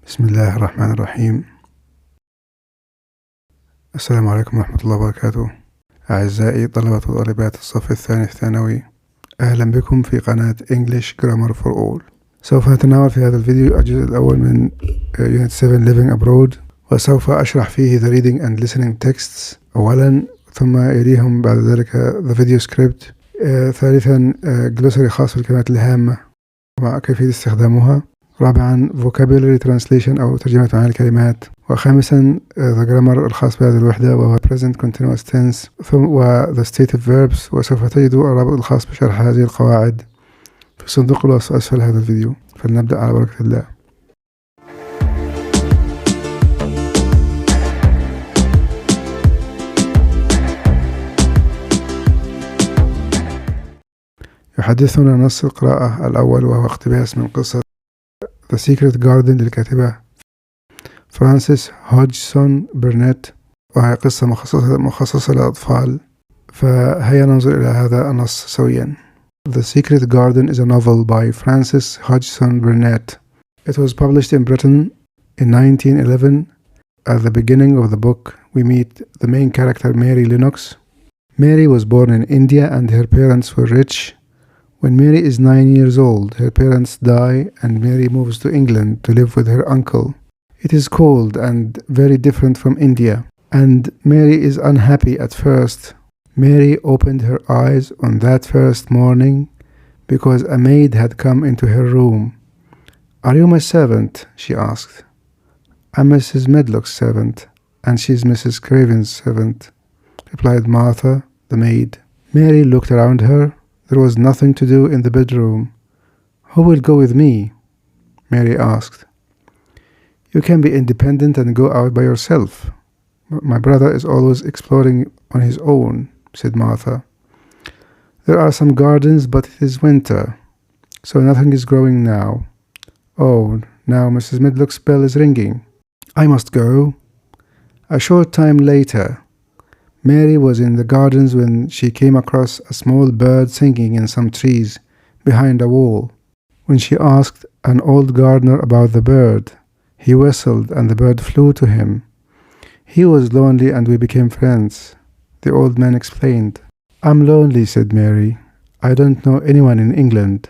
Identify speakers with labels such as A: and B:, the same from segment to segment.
A: بسم الله الرحمن الرحيم. السلام عليكم ورحمة الله وبركاته. أعزائي طلبة وطالبات الصف الثاني الثانوي، أهلا بكم في قناة English Grammar for All. سوف نتناول في هذا الفيديو الجزء الأول من Unit 7 Living Abroad، وسوف أشرح فيه the reading and listening texts أولا، ثم يليهم بعد ذلك the video script. ثالثا Glossary خاص بالكلمات الهامة ومع كيفية استخدامها. رابعا vocabulary translation أو ترجمة معاني الكلمات. وخامسا the grammar الخاص بهذه الوحدة وهو present continuous tense و the stative verbs. وسوف تجدوا الرابط الخاص بشرح هذه القواعد في صندوق الوصف أسفل هذا الفيديو. فلنبدأ على بركة الله. يحدثنا نص القراءة الأول، وهو اقتباس من قصة The Secret Garden للكاتبة فرانسيس هودجسون برنت، وهي قصة مخصصة للأطفال. فهيا ننظر إلى هذا النص سويا. The Secret Garden is a novel by Frances Hodgson Burnett. It was published in Britain in 1911. At the beginning of the book, we meet the main character, Mary Lennox. Mary was born in India and her parents were rich. When Mary is 9 years old, her parents die and Mary moves to England to live with her uncle. It is cold and very different from India, and Mary is unhappy at first. Mary opened her eyes on that first morning because a maid had come into her room. "Are you my servant?" she asked. "I'm Mrs. Medlock's servant, and she's Mrs. Craven's servant," replied Martha, the maid. Mary looked around her. There was nothing to do in the bedroom. "Who will go with me?" Mary asked. "You can be independent and go out by yourself. My brother is always exploring on his own," said Martha. "There are some gardens, but it is winter, so nothing is growing now. Oh, now Mrs. Medlock's bell is ringing. I must go." A short time later, Mary was in the gardens when she came across a small bird singing in some trees behind a wall. When she asked an old gardener about the bird, he whistled and the bird flew to him. "He was lonely and we became friends," the old man explained. "I'm lonely," said Mary. "I don't know anyone in England.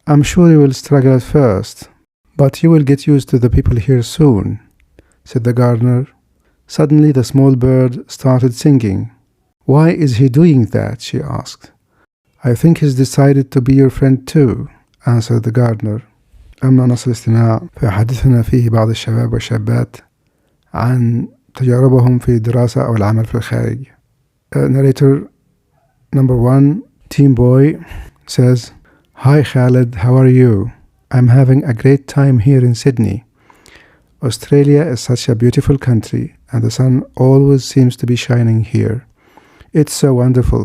A: I'm sure you will struggle at first, but you will get used to the people here soon," said the gardener. Suddenly the small bird started singing. "Why is he doing that?" she asked. "I think he's decided to be your friend too," answered the gardener. أما نص الاستماع فيحدثنا فيه بعض الشباب والشابات عن تجاربهم في الدراسة أو العمل في الخارج. Narrator number 1, Teen Boy, says, "Hi Khaled, how are you? I'm having a great time here in Sydney. Australia is such a beautiful country and the sun always seems to be shining here. It's so wonderful.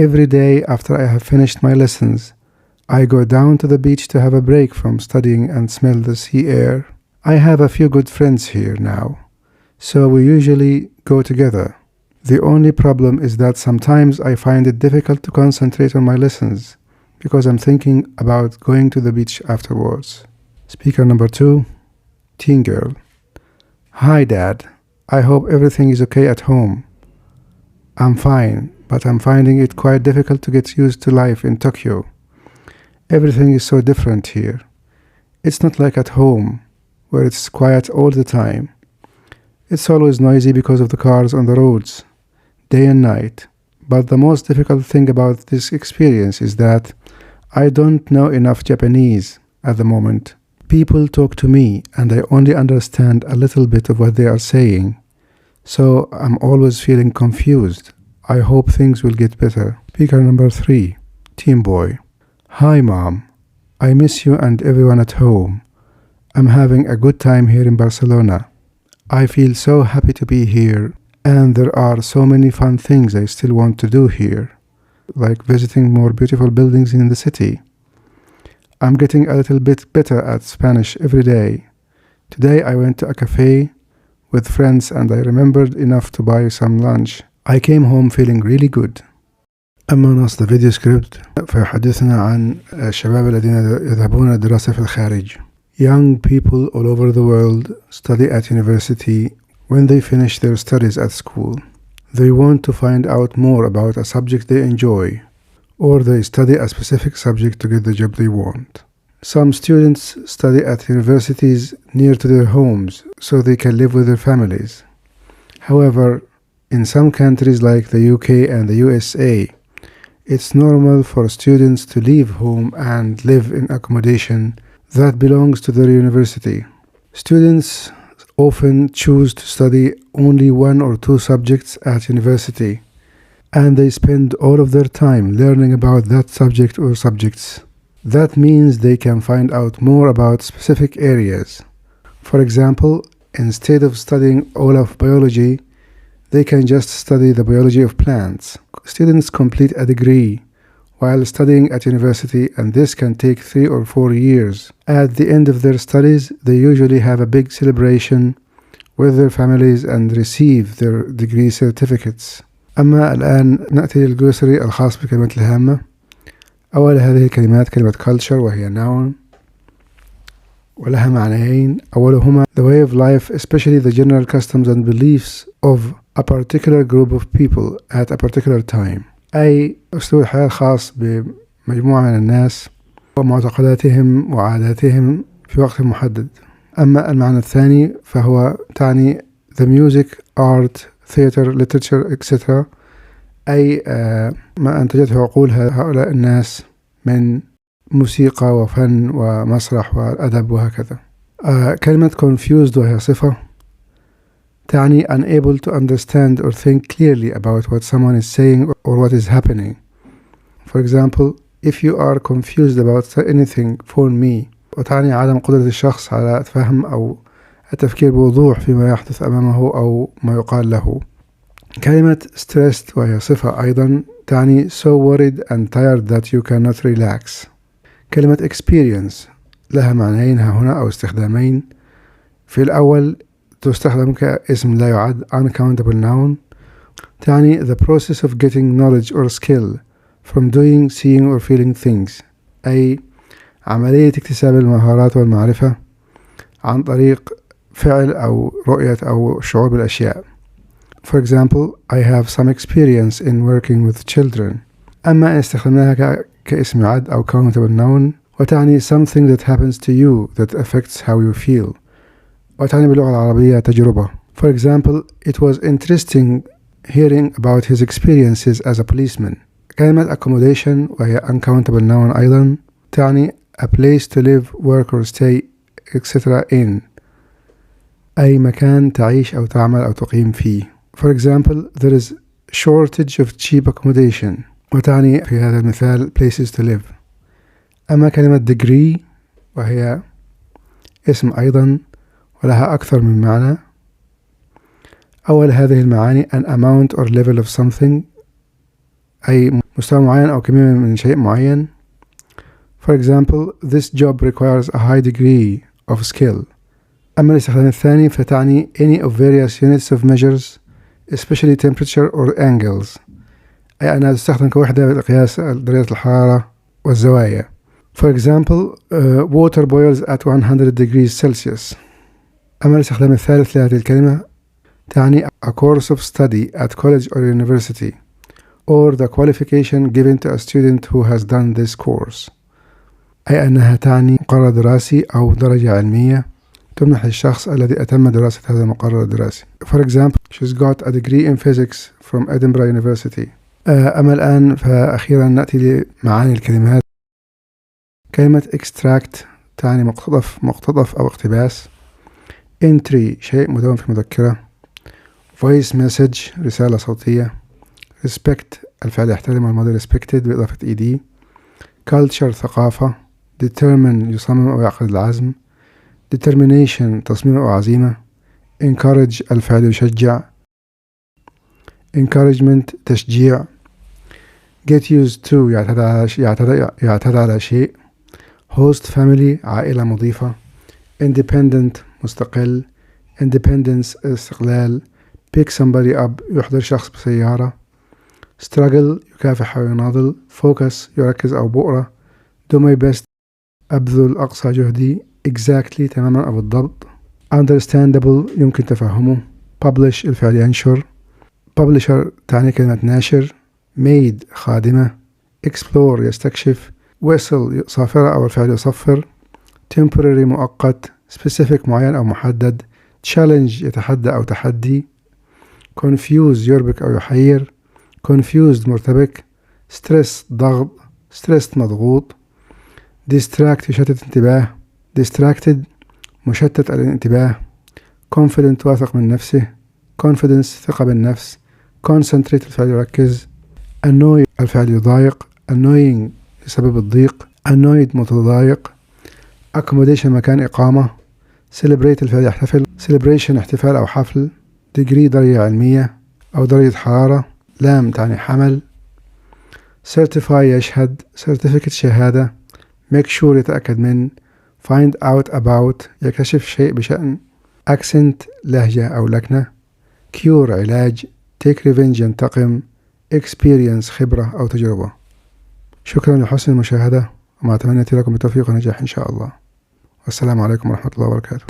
A: Every day after I have finished my lessons, I go down to the beach to have a break from studying and smell the sea air. I have a few good friends here now, so we usually go together. The only problem is that sometimes I find it difficult to concentrate on my lessons because I'm thinking about going to the beach afterwards." Speaker number 2, Teen Girl. "Hi Dad, I hope everything is okay at home. I'm fine, but I'm finding it quite difficult to get used to life in Tokyo. Everything is so different here. It's not like at home, where it's quiet all the time. It's always noisy because of the cars on the roads, day and night. But the most difficult thing about this experience is that I don't know enough Japanese at the moment. People talk to me and I only understand a little bit of what they are saying. So I'm always feeling confused. I hope things will get better." Speaker number 3, Teen Boy. "Hi Mom, I miss you and everyone at home. I'm having a good time here in Barcelona. I feel so happy to be here, and there are so many fun things I still want to do here, like visiting more beautiful buildings in the city. I'm getting a little bit better at Spanish every day. Today I went to a cafe with friends and I remembered enough to buy some lunch. I came home feeling really good." أما نص الفيديو سكريبت فيحدثنا عن الشباب الذين يذهبون للدراسة في الخارج. Young people all over the world study at university when they finish their studies at school. They want to find out more about a subject they enjoy, or they study a specific subject to get the job they want. Some students study at universities near to their homes so they can live with their families. However, in some countries like the UK and the USA, it's normal for students to leave home and live in accommodation that belongs to their university. Students often choose to study only one or two subjects at university, and they spend all of their time learning about that subject or subjects. That means they can find out more about specific areas. For example, instead of studying all of biology, they can just study the biology of plants. Students complete a degree while studying at university, and this can take 3 or 4 years. At the end of their studies, they usually have a big celebration with their families and receive their degree certificates. أما الآن نأتي للجلوسري الخاص بكلمة الهامة. أول هذه الكلمات كلمة culture، وهي noun ولها معنيين. أولهما the way of life, especially the general customs and beliefs of a particular group of people at a particular time، أي أسلوب الحياة الخاص بمجموعة من الناس ومعتقداتهم وعاداتهم في وقت محدد. أما المعنى الثاني فهو تعني the music, art, theater, literature, etc. أي ما أنتجته عقول هؤلاء الناس من موسيقى وفن ومسرح وأدب وهكذا. كلمة confused وهي صفة تعني unable to understand or think clearly about what someone is saying or what is happening. For example, if you are confused about anything, phone me. وتعني عدم قدرة الشخص على الفهم أو التفكير بوضوح فيما يحدث أمامه أو ما يقال له. كلمة stressed وهي صفة أيضا تعني so worried and tired that you cannot relax. كلمة experience لها معنيين ها هنا أو استخدامين. في الأول تستخدم كاسم لا يعد uncountable noun، تعني the process of getting knowledge or skill from doing, seeing or feeling things، أي عملية اكتساب المهارات والمعرفة عن طريق فعل أو رؤية أو شعور بالأشياء. For example, I have some experience in working with children. أما إن استخدمناها كاسم يعد أو countable noun وتعني something that happens to you that affects how you feel، وتعني باللغة العربية تجربة. For example, it was interesting hearing about his experiences as a policeman. كلمة accommodation وهي uncountable noun أيضا تعني a place to live, work or stay etc. in، أي مكان تعيش أو تعمل أو تقيم فيه. For example, there is shortage of cheap accommodation، وتعني في هذا المثال places to live. أما كلمة degree وهي اسم أيضا ولها أكثر من معنى. أول هذه المعاني an amount or level of something، أي مستوى معين أو كمية من شيء معين. For example, this job requires a high degree of skill. أما الاستخدام الثاني فتعني any of various units of measures especially temperature or angles، أي أنها تستخدم كوحدة لقياس درجة الحرارة والزوايا. For example, water boils at 100 degrees Celsius. أما الاستخدام الثالث لهذه الكلمة تعني a course of study at college or university or the qualification given to a student who has done this course، أي أنها تعني مقرر دراسي أو درجة علمية تمنح للشخص الذي أتم دراسة هذا المقرر الدراسي. For example, she's got a degree in physics from Edinburgh University. أما الآن فأخيرا نأتي لمعاني الكلمات. كلمة extract تعني مقتطف أو اقتباس. entry شيء مدون في مذكرة. voice message رسالة صوتية. respect الفعل يحترم والماضي respected بإضافة ed. culture ثقافة. determine يصمم أو يعقد العزم. determination تصميم أو عزيمة. encourage الفعل يشجع. encouragement تشجيع. get used to يعتاد على شيء. host family عائلة مضيفة. independent مستقل. independence استقلال. pick somebody up يحضر شخص بسيارة. struggle يكافح أو يناضل. focus يركز أو بؤرة. do my best أبذل أقصى جهدي. exactly تماما أو بالضبط. understandable يمكن تفهمه. publish الفعل ينشر. publisher تعني كلمة ناشر. maid خادمة. explore يستكشف. vessel صافرة أو الفعل يصفر. temporary مؤقت. specific معين أو محدد. challenge يتحدى أو تحدي. confuse يربك أو يحير. confused مرتبك. stress ضغط. stressed مضغوط. distract يشتت انتباه. distracted مشتت الانتباه. confident واثق من نفسه. confidence ثقة بالنفس. concentrate الفعل يركز. annoy الفعل يضايق. annoying لسبب الضيق. annoyed متضايق. accommodation مكان إقامة. celebrate الفعل يحتفل. celebration احتفال أو حفل. degree درجة علمية أو درجة حرارة. لام تعني حمل. certify يشهد. certificate شهادة. make sure يتأكد من. find out about يكتشف شيء بشأن. accent لهجة أو لكنة. cure علاج. take revenge ينتقم. experience خبرة أو تجربة. شكرا لحسن المشاهدة، ومع تمنياتي لكم بالتوفيق ونجاح إن شاء الله. والسلام عليكم ورحمة الله وبركاته.